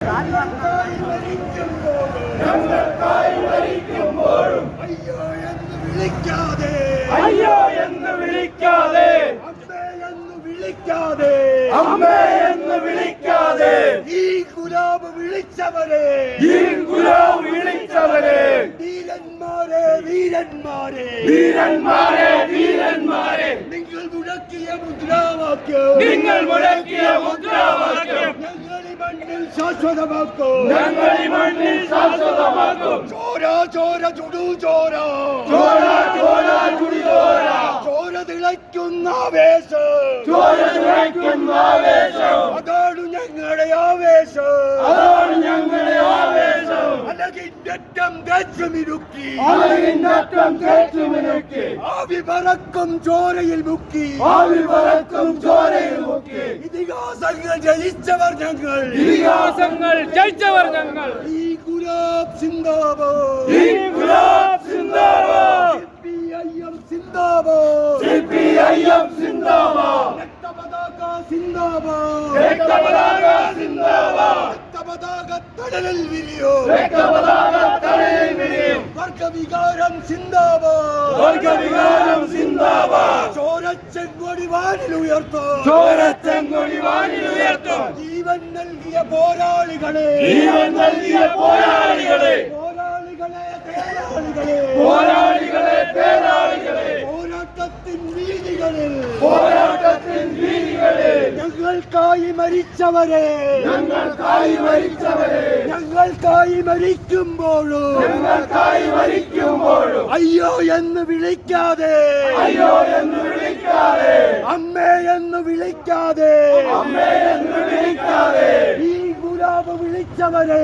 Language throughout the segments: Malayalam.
ഞങ്ങൾക്കായി മരിക്കുമ്പോഴും അയ്യോ എന്ന് വിളിക്കാതെ അമ്മേ എന്ന് വിളിക്കാതെ ഈ ഗുലാബ് വിളിച്ചവരെ വീരന്മാരെ നിങ്ങൾ മുഴക്കിയ മുദ്രാവാക്യം ഞങ്ങളി മണ്ണിൽ ശാശ്വതമാക്കും ചോര ചുടു ചോര തിളയ്ക്കുന്ന ആവേശം അതാണ് ഞങ്ങളുടെ ആവേശം അലകിൻ്ററ്റം തേച്ചു മിനുക്കി ആവി പറക്കും ചോരയിൽ മുക്കി ഇതിഹാസങ്ങൾ ജയിച്ചവർ ഞങ്ങൾ ഈ ഗുലാബ് സിന്ദാബാദ് CPIM സിന്ദാബാദ് രക്തപതാക സിന്ദാബാദ് തടലിൽ വിരിയും വർഗവികാരം സിന്ദാബാദ് ചോരച്ചെങ്കൊടി വാനിൽ ഉയർത്തും ജീവൻ നൽകിയ പോരാളികളെ പോരാട്ടത്തിൻ വീതികളിൽ ഞങ്ങൾക്കായി മരിച്ചവരെ ഞങ്ങൾക്കായി മരിക്കുമ്പോഴും അയ്യോ എന്ന് വിളിക്കാതെ അമ്മേ എന്ന് വിളിക്കാതെ ഈ ഗുലാബ് വിളിച്ചവരെ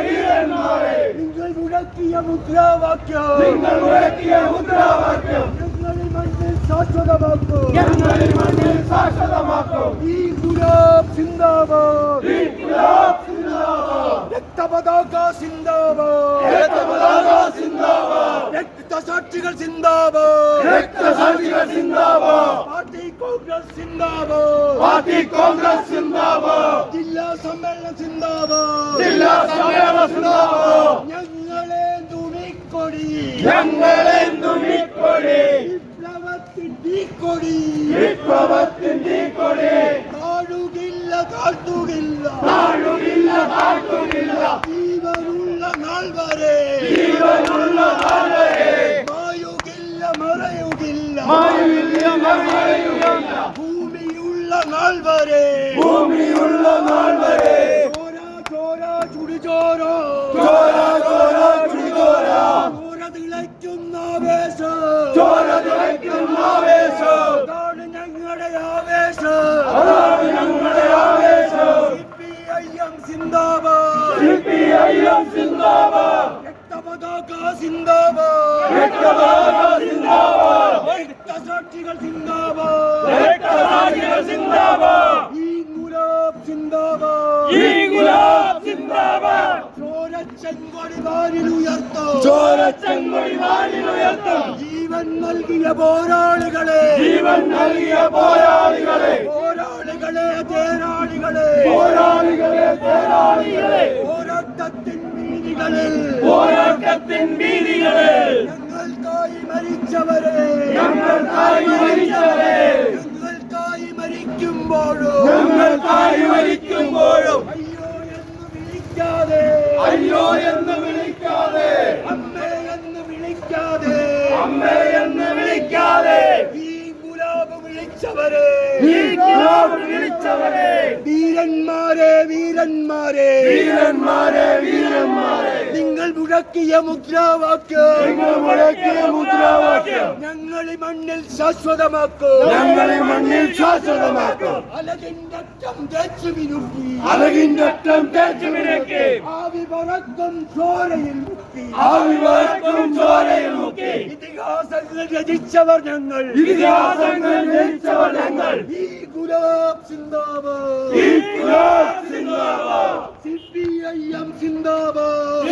വീരന്മാരെ നിങ്ങൾ മുഴക്കിയ മുദ്രാവാക്യം ഞങ്ങളി മണ്ണിൽ ശാശ്വതമാക്കും ഈ ഗുലാബ് സിന്ദാബാദ് രക്തപതാക സിന്ദാബാദ് രക്തസാക്ഷികൾ സിന്ദാബാദ് പാർട്ടി കോൺഗ്രസ് സിന്ദാബാദ് ജില്ലാ സമ്മേളനം സിന്ദാബാദ് ഞങ്ങളെ തുണിക്കൊടി വിപ്ലവത്തിൻ തീക്കൊടി താഴുകില്ല ജീവനുള്ള നാൾ വരെ മായുകില്ല മറയുകില്ല ഭൂമിയുള്ള നാൾ വരെ ചോര ചുടുചോര തിളയ്ക്കുന്ന ആവേശം അതാണ് ഞങ്ങളുടെ ആവേശം CPIM സിന്ദാബാദ് രക്തപതാക സിന്ദാബാദ് രക്തസാക്ഷികൾ സിന്ദാബാദ് ഈ ഗുലാബ് സിന്ദാബാദ് ചോരച്ചെങ്കൊടി വാനിൽ ഉയർത്തും ജീവൻ നൽകിയ പോരാളികളെ തേരാളികളെ പോരാട്ടത്തിൻ വീതികളിൽ ഞങ്ങൾക്കായി മരിച്ചവരെ ഞങ്ങൾക്കായി മരിക്കുമ്പോഴും അയ്യോ എന്ന് വിളിക്കാതെ അമ്മേ എന്ന് വിളിക്കാതെ ഈ ഗുലാബ് വിളിച്ചവരെ വീരന്മാരെ നിങ്ങൾ മുഴക്കിയ മുദ്രാവാക്യം ഞങ്ങളി മണ്ണിൽ ശാശ്വതമാക്കും അലകിൻ്ററ്റം തേച്ചു മിനുക്കി ആവി പറക്കും ചോരയിൽ മുക്കി ഇതിഹാസങ്ങൾ രചിച്ചവർ ഞങ്ങൾ ഈ ഗുലാബ് സിന്ദാബാദ് CPIM സിന്ദാബാദ്